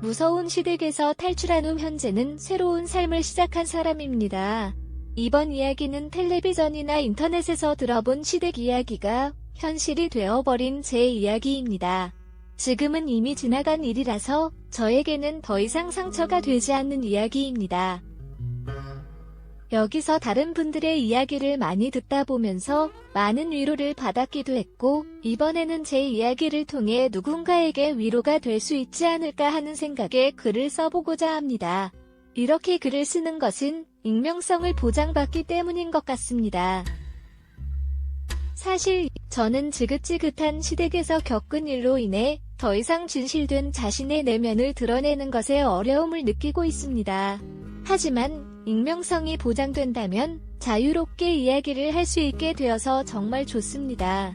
무서운 시댁에서 탈출한 후 현재는 새로운 삶을 시작한 사람입니다. 이번 이야기는 텔레비전이나 인터넷에서 들어본 시댁 이야기가 현실이 되어버린 제 이야기입니다. 지금은 이미 지나간 일이라서 저에게는 더 이상 상처가 되지 않는 이야기입니다. 여기서 다른 분들의 이야기를 많이 듣다 보면서 많은 위로를 받았기도 했고, 이번에는 제 이야기를 통해 누군가에게 위로가 될 수 있지 않을까 하는 생각에 글을 써보고자 합니다. 이렇게 글을 쓰는 것은 익명성을 보장받기 때문인 것 같습니다. 사실 저는 지긋지긋한 시댁에서 겪은 일로 인해 더 이상 진실된 자신의 내면을 드러내는 것에 어려움을 느끼고 있습니다. 하지만 익명성이 보장된다면 자유롭게 이야기를 할 수 있게 되어서 정말 좋습니다.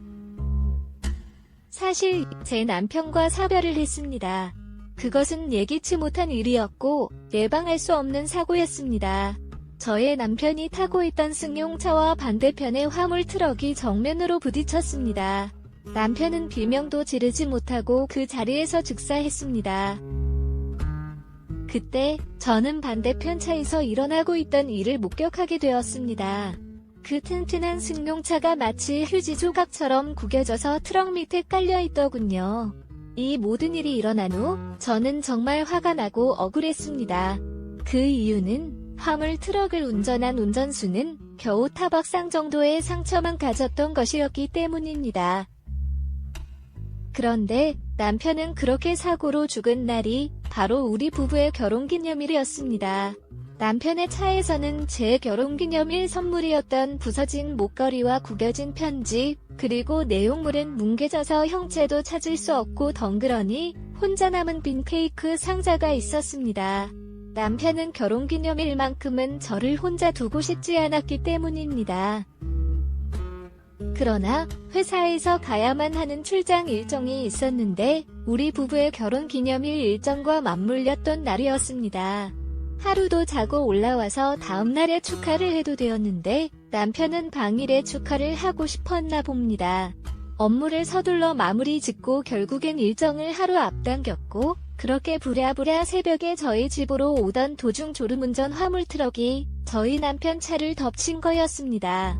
사실 제 남편과 사별을 했습니다. 그것은 예기치 못한 일이었고 예방할 수 없는 사고였습니다. 저의 남편이 타고 있던 승용차와 반대편의 화물 트럭이 정면으로 부딪혔습니다. 남편은 비명도 지르지 못하고 그 자리에서 즉사했습니다. 그때 저는 반대편 차에서 일어나고 있던 일을 목격하게 되었습니다. 그 튼튼한 승용차가 마치 휴지 조각처럼 구겨져서 트럭 밑에 깔려있더군요. 이 모든 일이 일어난 후 저는 정말 화가 나고 억울했습니다. 그 이유는 화물 트럭을 운전한 운전수는 겨우 타박상 정도의 상처만 가졌던 것이었기 때문입니다. 그런데 남편은 그렇게 사고로 죽은 날이 바로 우리 부부의 결혼기념일이었습니다. 남편의 차에서는 제 결혼기념일 선물이었던 부서진 목걸이와 구겨진 편지, 그리고 내용물은 뭉개져서 형체도 찾을 수 없고 덩그러니 혼자 남은 빈 케이크 상자가 있었습니다. 남편은 결혼기념일만큼은 저를 혼자 두고 싶지 않았기 때문입니다. 그러나 회사에서 가야만 하는 출장 일정이 있었는데 우리 부부의 결혼기념일 일정과 맞물렸던 날이었습니다. 하루도 자고 올라와서 다음날에 축하를 해도 되었는데 남편은 당일에 축하를 하고 싶었나 봅니다. 업무를 서둘러 마무리 짓고 결국엔 일정을 하루 앞당겼고, 그렇게 부랴부랴 새벽에 저희 집으로 오던 도중 졸음운전 화물트럭이 저희 남편 차를 덮친 거였습니다.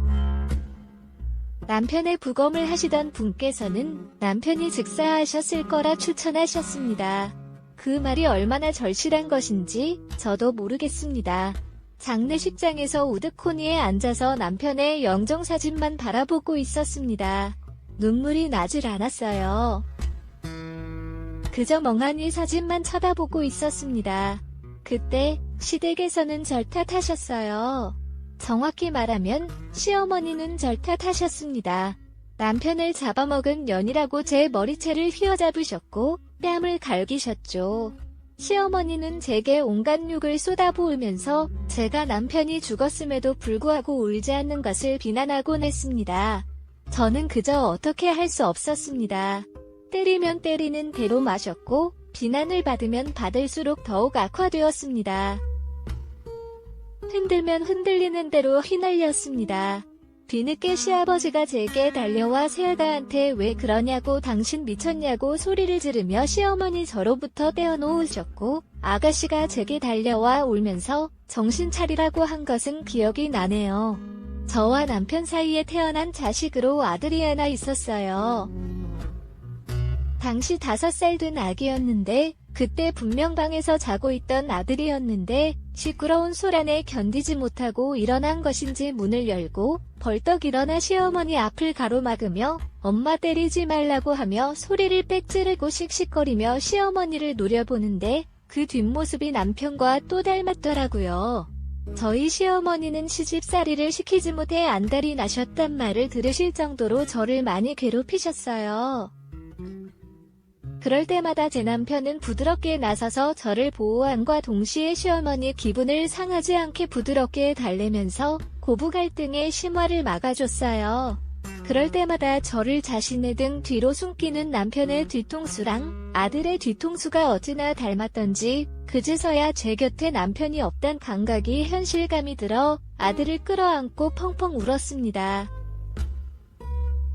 남편의 부검을 하시던 분께서는 남편이 즉사하셨을 거라 추천하셨습니다. 그 말이 얼마나 절실한 것인지 저도 모르겠습니다. 장례식장에서 우드코니에 앉아서 남편의 영정사진만 바라보고 있었습니다. 눈물이 나질 않았어요. 그저 멍하니 사진만 쳐다보고 있었습니다. 그때 시댁에서는 절 탓하셨어요. 정확히 말하면 시어머니는 절 탓하셨습니다. 남편을 잡아먹은 년이라고 제 머리채를 휘어잡으셨고 뺨을 갈기셨죠. 시어머니는 제게 온갖 욕을 쏟아부으면서 제가 남편이 죽었음에도 불구하고 울지 않는 것을 비난하곤 했습니다. 저는 그저 어떻게 할 수 없었습니다. 때리면 때리는 대로 마셨고 비난을 받으면 받을수록 더욱 악화되었습니다. 흔들면 흔들리는 대로 휘날렸습니다. 뒤늦게 시아버지가 제게 달려와 새아가한테 왜 그러냐고 당신 미쳤냐고 소리를 지르며 시어머니 저로부터 떼어놓으셨고 아가씨가 제게 달려와 울면서 정신 차리라고 한 것은 기억이 나네요. 저와 남편 사이에 태어난 자식으로 아들이 하나 있었어요. 당시 5살 된 아기였는데 그때 분명 방에서 자고 있던 아들이었는데 시끄러운 소란에 견디지 못하고 일어난 것인지 문을 열고 벌떡 일어나 시어머니 앞을 가로막으며 엄마 때리지 말라고 하며 소리를 빽 지르고 씩씩거리며 시어머니를 노려보는데 그 뒷모습이 남편과 또 닮았더라고요. 저희 시어머니는 시집살이를 시키지 못해 안달이 나셨단 말을 들으실 정도로 저를 많이 괴롭히셨어요. 그럴 때마다 제 남편은 부드럽게 나서서 저를 보호함과 동시에 시어머니 기분을 상하지 않게 부드럽게 달래면서 고부 갈등의 심화를 막아줬어요. 그럴 때마다 저를 자신의 등 뒤로 숨기는 남편의 뒤통수랑 아들의 뒤통수가 어찌나 닮았던지 그제서야 제 곁에 남편이 없단 감각이 현실감이 들어 아들을 끌어안고 펑펑 울었습니다.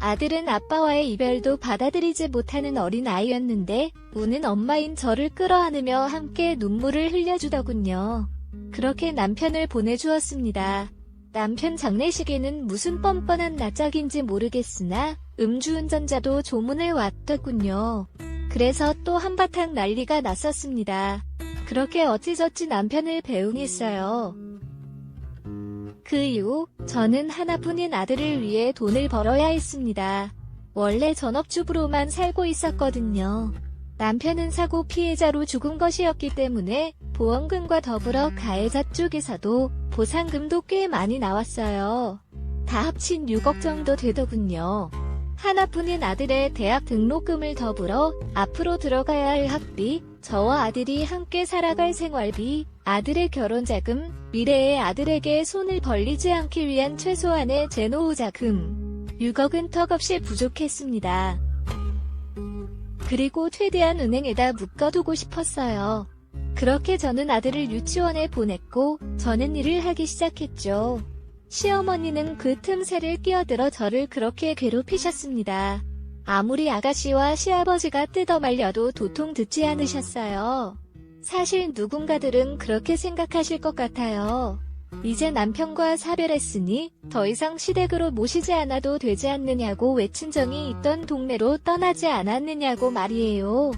아들은 아빠와의 이별도 받아들이지 못하는 어린아이였는데 우는 엄마인 저를 끌어안으며 함께 눈물을 흘려주더군요. 그렇게 남편을 보내주었습니다. 남편 장례식에는 무슨 뻔뻔한 낯짝인지 모르겠으나 음주운전자도 조문을 왔더군요. 그래서 또 한바탕 난리가 났었습니다. 그렇게 어찌저찌 남편을 배웅했어요. 그 이후 저는 하나뿐인 아들을 위해 돈을 벌어야 했습니다. 원래 전업주부로만 살고 있었거든요. 남편은 사고 피해자로 죽은 것이었기 때문에 보험금과 더불어 가해자 쪽에서도 보상금도 꽤 많이 나왔어요. 다 합친 6억 정도 되더군요. 하나뿐인 아들의 대학 등록금을 더불어 앞으로 들어가야 할 학비, 저와 아들이 함께 살아갈 생활비, 아들의 결혼자금, 미래의 아들에게 손을 벌리지 않기 위한 최소한의 제 노후자금 6억은 턱없이 부족했습니다. 그리고 최대한 은행에다 묶어두고 싶었어요. 그렇게 저는 아들을 유치원에 보냈고 저는 일을 하기 시작했죠. 시어머니는 그 틈새를 끼어들어 저를 그렇게 괴롭히셨습니다. 아무리 아가씨와 시아버지가 뜯어말려도 도통 듣지 않으셨어요. 사실 누군가들은 그렇게 생각하실 것 같아요. 이제 남편과 사별했으니 더 이상 시댁으로 모시지 않아도 되지 않느냐고 외친정이 있던 동네로 떠나지 않았느냐고 말이에요.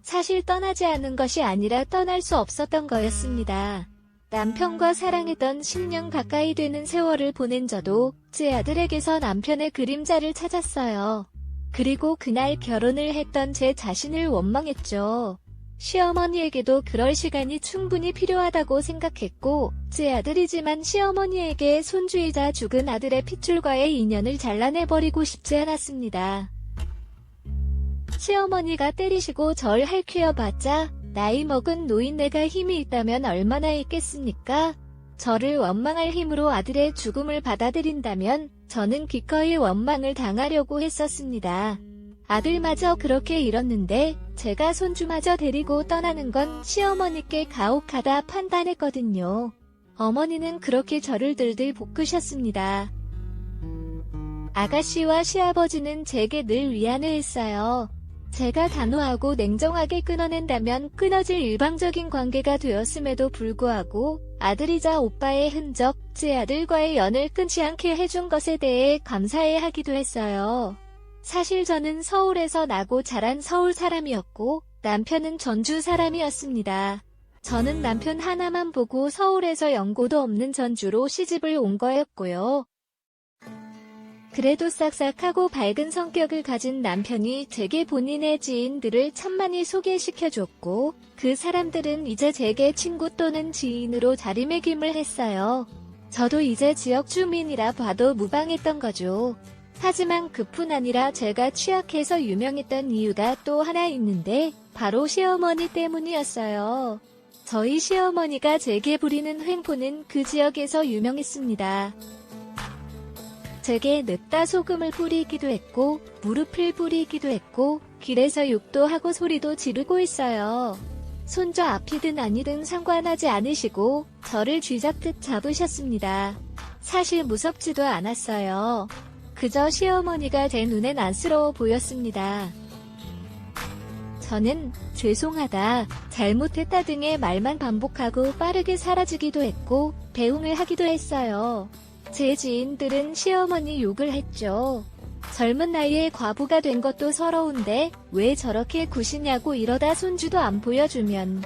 사실 떠나지 않은 것이 아니라 떠날 수 없었던 거였습니다. 남편과 사랑했던 10년 가까이 되는 세월을 보낸 저도 제 아들에게서 남편의 그림자를 찾았어요. 그리고 그날 결혼을 했던 제 자신을 원망했죠. 시어머니에게도 그럴 시간이 충분히 필요하다고 생각했고 제 아들이지만 시어머니에게 손주이자 죽은 아들의 핏줄과의 인연을 잘라내버리고 싶지 않았습니다. 시어머니가 때리시고 절 할퀴어봤자 나이 먹은 노인네가 힘이 있다면 얼마나 있겠습니까? 저를 원망할 힘으로 아들의 죽음을 받아들인다면 저는 기꺼이 원망을 당하려고 했었습니다. 아들마저 그렇게 잃었는데 제가 손주마저 데리고 떠나는 건 시어머니께 가혹하다 판단했거든요. 어머니는 그렇게 저를 들들 볶으셨습니다. 아가씨와 시아버지는 제게 늘 위안을 했어요. 제가 단호하고 냉정하게 끊어낸다면 끊어질 일방적인 관계가 되었음에도 불구하고 아들이자 오빠의 흔적, 제 아들과의 연을 끊지 않게 해준 것에 대해 감사해 하기도 했어요. 사실 저는 서울에서 나고 자란 서울 사람이었고 남편은 전주 사람이었습니다. 저는 남편 하나만 보고 서울에서 연고도 없는 전주로 시집을 온 거였고요. 그래도 싹싹하고 밝은 성격을 가진 남편이 제게 본인의 지인들을 참 많이 소개시켜줬고 그 사람들은 이제 제게 친구 또는 지인으로 자리매김을 했어요. 저도 이제 지역 주민이라 봐도 무방했던 거죠. 하지만 그뿐 아니라 제가 취약해서 유명했던 이유가 또 하나 있는데 바로 시어머니 때문이었어요. 저희 시어머니가 제게 부리는 횡포는 그 지역에서 유명했습니다. 제게 냅다 소금을 뿌리기도 했고 무릎을 뿌리기도 했고 길에서 욕도 하고 소리도 지르고 있어요. 손주 앞이든 아니든 상관하지 않으시고 저를 쥐잡듯 잡으셨습니다. 사실 무섭지도 않았어요. 그저 시어머니가 제 눈엔 안쓰러워 보였습니다. 저는 죄송하다, 잘못했다 등의 말만 반복하고 빠르게 사라지기도 했고 배웅을 하기도 했어요. 제 지인들은 시어머니 욕을 했죠. 젊은 나이에 과부가 된 것도 서러운데 왜 저렇게 구시냐고 이러다 손주도 안 보여주면.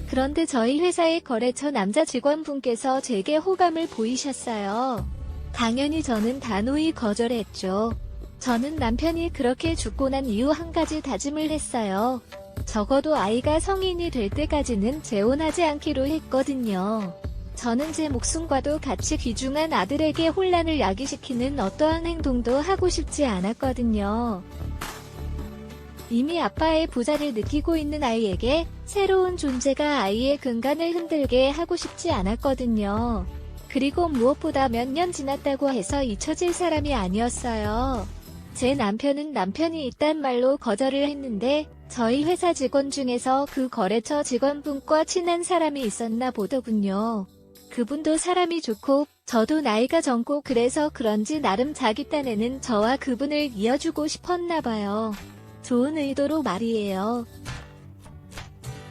그런데 저희 회사의 거래처 남자 직원분께서 제게 호감을 보이셨어요. 당연히 저는 단호히 거절했죠. 저는 남편이 그렇게 죽고 난 이후 한 가지 다짐을 했어요. 적어도 아이가 성인이 될 때까지는 재혼하지 않기로 했거든요. 저는 제 목숨과도 같이 귀중한 아들에게 혼란을 야기시키는 어떠한 행동도 하고 싶지 않았거든요. 이미 아빠의 부자를 느끼고 있는 아이에게 새로운 존재가 아이의 근간을 흔들게 하고 싶지 않았거든요. 그리고 무엇보다 몇 년 지났다고 해서 잊혀질 사람이 아니었어요. 제 남편은 남편이 있단 말로 거절을 했는데 저희 회사 직원 중에서 그 거래처 직원분과 친한 사람이 있었나 보더군요. 그분도 사람이 좋고 저도 나이가 젊고 그래서 그런지 나름 자기 딴에는 저와 그분을 이어주고 싶었나 봐요. 좋은 의도로 말이에요.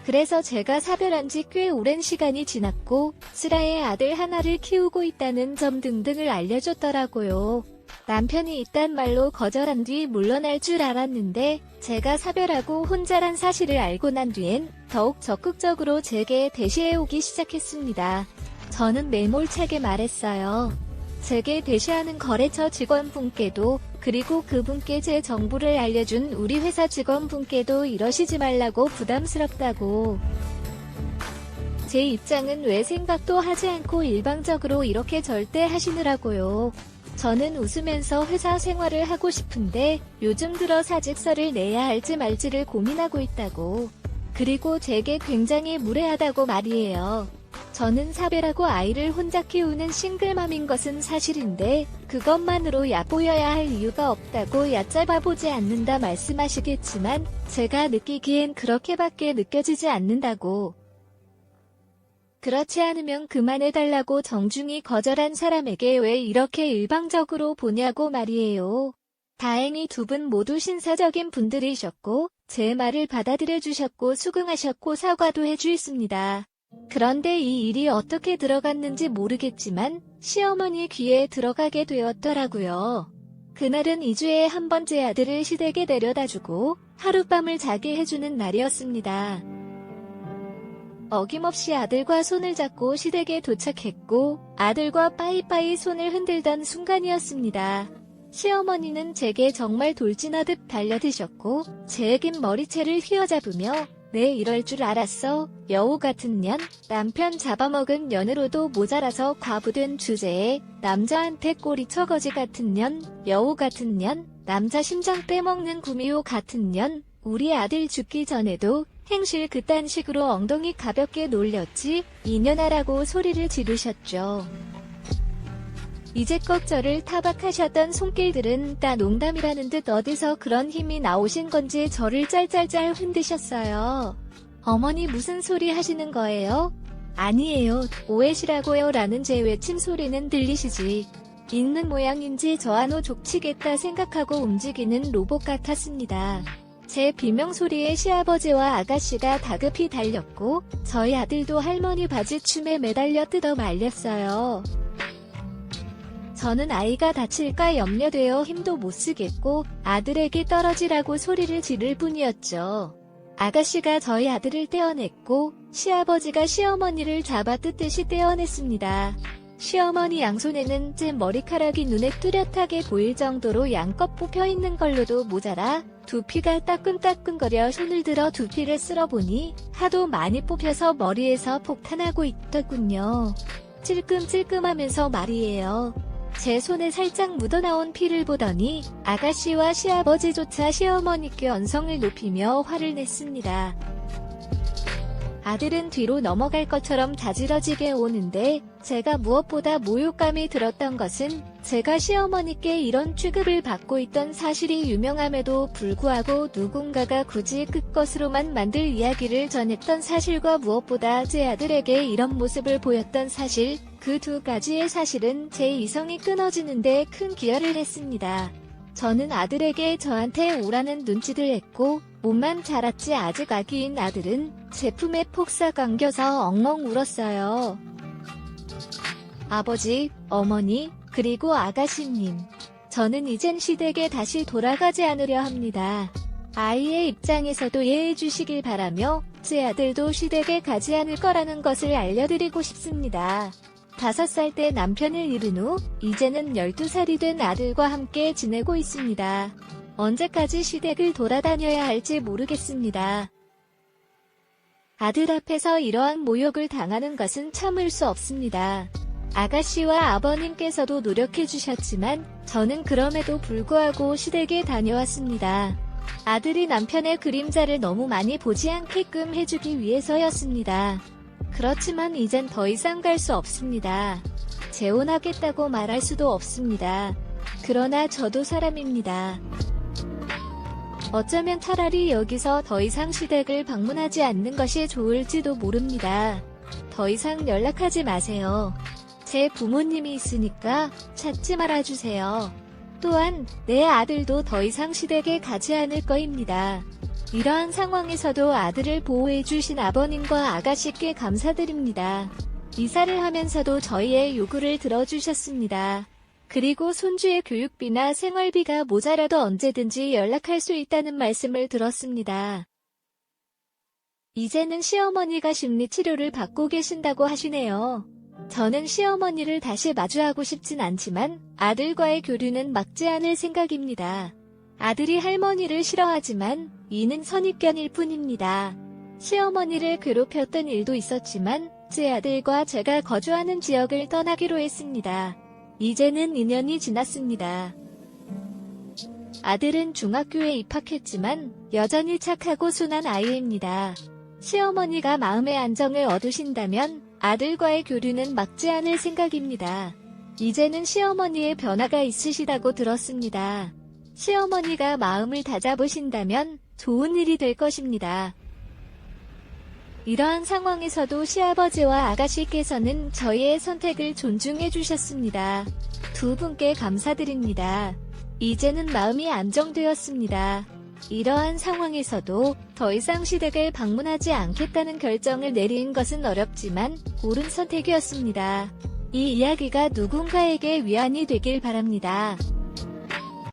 그래서 제가 사별한 지 꽤 오랜 시간이 지났고 슬아의 아들 하나를 키우고 있다는 점 등등을 알려줬더라고요. 남편이 이딴 말로 거절한 뒤 물러날 줄 알았는데 제가 사별하고 혼자란 사실을 알고 난 뒤엔 더욱 적극적으로 제게 대시해오기 시작했습니다. 저는 매몰차게 말했어요. 제게 대시하는 거래처 직원분께도 그리고 그분께 제 정보를 알려준 우리 회사 직원분께도 이러시지 말라고 부담스럽다고. 제 입장은 왜 생각도 하지 않고 일방적으로 이렇게 절대 하시느라고요. 저는 웃으면서 회사 생활을 하고 싶은데 요즘 들어 사직서를 내야 할지 말지를 고민하고 있다고. 그리고 제게 굉장히 무례하다고 말이에요. 저는 사별하고 아이를 혼자 키우는 싱글맘인 것은 사실인데 그것만으로 얕보여야 할 이유가 없다고 얕잡아보지 않는다 말씀하시겠지만 제가 느끼기엔 그렇게밖에 느껴지지 않는다고. 그렇지 않으면 그만해달라고 정중히 거절한 사람에게 왜 이렇게 일방적으로 보냐고 말이에요. 다행히 두 분 모두 신사적인 분들이셨고 제 말을 받아들여 주셨고 수긍하셨고 사과도 해주셨습니다. 그런데 이 일이 어떻게 들어갔는지 모르겠지만 시어머니 귀에 들어가게 되었더라고요. 그날은 2주에 한 번 제 아들을 시댁에 데려다주고 하룻밤을 자게 해주는 날이었습니다. 어김없이 아들과 손을 잡고 시댁에 도착했고 아들과 빠이빠이 손을 흔들던 순간이었습니다. 시어머니는 제게 정말 돌진하듯 달려드셨고 제 긴 머리채를 휘어잡으며 네 이럴 줄 알았어. 여우 같은 년, 남편 잡아먹은 년으로도 모자라서 과부된 주제에 남자한테 꼬리쳐 거지 같은 년, 여우 같은 년, 남자 심장 빼먹는 구미호 같은 년, 우리 아들 죽기 전에도 행실 그딴 식으로 엉덩이 가볍게 놀렸지 이년하라고 소리를 지르셨죠. 이제껏 저를 타박하셨던 손길들은 다 농담이라는 듯 어디서 그런 힘이 나오신 건지 저를 짤짤짤 흔드셨어요. 어머니 무슨 소리 하시는 거예요? 아니에요. 오해시라고요 라는 제 외침 소리는 들리시지. 있는 모양인지 저 한호 족치겠다 생각하고 움직이는 로봇 같았습니다. 제 비명소리에 시아버지와 아가씨가 다급히 달렸고 저희 아들도 할머니 바지춤에 매달려 뜯어 말렸어요. 저는 아이가 다칠까 염려되어 힘도 못 쓰겠고 아들에게 떨어지라고 소리를 지를 뿐이었죠. 아가씨가 저희 아들을 떼어냈고 시아버지가 시어머니를 잡아 뜯듯이 떼어냈습니다. 시어머니 양손에는 제 머리카락이 눈에 뚜렷하게 보일 정도로 양껏 뽑혀있는 걸로도 모자라 두피가 따끔따끔거려 손을 들어 두피를 쓸어보니 하도 많이 뽑혀서 머리에서 폭탄하고 있더군요. 찔끔찔끔하면서 말이에요. 제 손에 살짝 묻어나온 피를 보더니 아가씨와 시아버지조차 시어머니께 언성을 높이며 화를 냈습니다. 아들은 뒤로 넘어갈 것처럼 자지러지게 오는데 제가 무엇보다 모욕감이 들었던 것은 제가 시어머니께 이런 취급을 받고 있던 사실이 유명함에도 불구하고 누군가가 굳이 끝것으로만 만들 이야기를 전했던 사실과 무엇보다 제 아들에게 이런 모습을 보였던 사실, 그 두 가지의 사실은 제 이성이 끊어지는데 큰 기여를 했습니다. 저는 아들에게 저한테 오라는 눈짓을 했고 몸만 자랐지 아직 아기인 아들은 제품에 폭삭 감겨서 엉엉 울었어요. 아버지, 어머니, 그리고 아가씨님. 저는 이젠 시댁에 다시 돌아가지 않으려 합니다. 아이의 입장에서도 이해해 주시길 바라며 제 아들도 시댁에 가지 않을 거라는 것을 알려드리고 싶습니다. 5살 때 남편을 잃은 후 이제는 12살이 된 아들과 함께 지내고 있습니다. 언제까지 시댁을 돌아다녀야 할지 모르겠습니다. 아들 앞에서 이러한 모욕을 당하는 것은 참을 수 없습니다. 아가씨와 아버님께서도 노력해 주셨지만 저는 그럼에도 불구하고 시댁에 다녀왔습니다. 아들이 남편의 그림자를 너무 많이 보지 않게끔 해주기 위해서였습니다. 그렇지만 이젠 더 이상 갈 수 없습니다. 재혼하겠다고 말할 수도 없습니다. 그러나 저도 사람입니다. 어쩌면 차라리 여기서 더 이상 시댁을 방문하지 않는 것이 좋을지도 모릅니다. 더 이상 연락하지 마세요. 제 부모님이 있으니까 찾지 말아주세요. 또한 내 아들도 더 이상 시댁에 가지 않을 거입니다. 이러한 상황에서도 아들을 보호해주신 아버님과 아가씨께 감사드립니다. 이사를 하면서도 저희의 요구를 들어주셨습니다. 그리고 손주의 교육비나 생활비가 모자라도 언제든지 연락할 수 있다는 말씀을 들었습니다. 이제는 시어머니가 심리치료를 받고 계신다고 하시네요. 저는 시어머니를 다시 마주하고 싶진 않지만 아들과의 교류는 막지 않을 생각입니다. 아들이 할머니를 싫어하지만 이는 선입견일 뿐입니다. 시어머니를 괴롭혔던 일도 있었지만 제 아들과 제가 거주하는 지역을 떠나기로 했습니다. 이제는 2년이 지났습니다. 아들은 중학교에 입학했지만 여전히 착하고 순한 아이입니다. 시어머니가 마음의 안정을 얻으신다면 아들과의 교류는 막지 않을 생각입니다. 이제는 시어머니의 변화가 있으시다고 들었습니다. 시어머니가 마음을 다잡으신다면 좋은 일이 될 것입니다. 이러한 상황에서도 시아버지와 아가씨께서는 저희의 선택을 존중해 주셨습니다. 두 분께 감사드립니다. 이제는 마음이 안정되었습니다. 이러한 상황에서도 더 이상 시댁을 방문하지 않겠다는 결정을 내린 것은 어렵지만 옳은 선택이었습니다. 이 이야기가 누군가에게 위안이 되길 바랍니다.